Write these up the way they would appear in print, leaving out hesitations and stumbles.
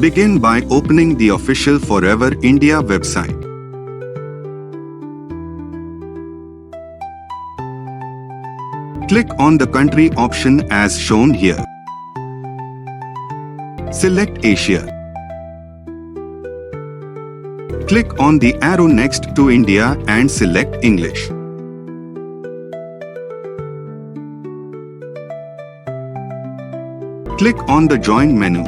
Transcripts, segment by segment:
Begin by opening the official Forever India website. Click on the country option as shown here. Select Asia. Click on the arrow next to India and select English. Click on the Join menu.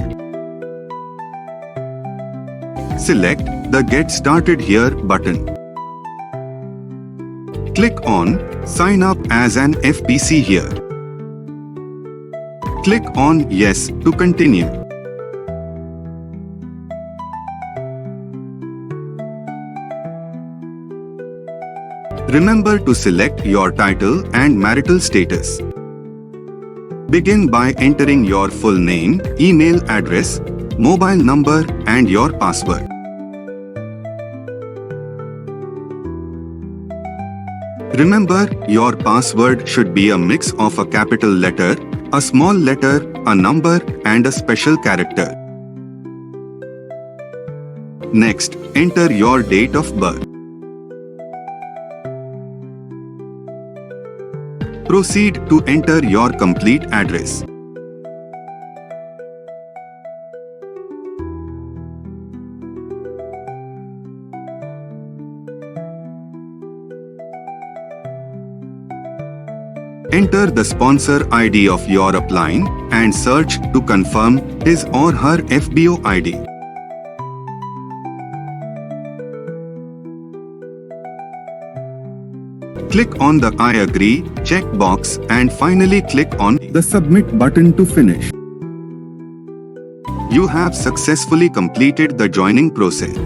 Select the Get Started Here button. Click on Sign up as an FPC here. Click on Yes to continue. Remember to select your title and marital status. Begin by entering your full name, email address, mobile number and your password. Remember, your password should be a mix of a capital letter, a small letter, a number and a special character. Next, enter your date of birth. Proceed to enter your complete address. Enter the sponsor ID of your applying and search to confirm his or her FBO ID. Click on the I agree checkbox and finally click on the Submit button to finish. You have successfully completed the joining process.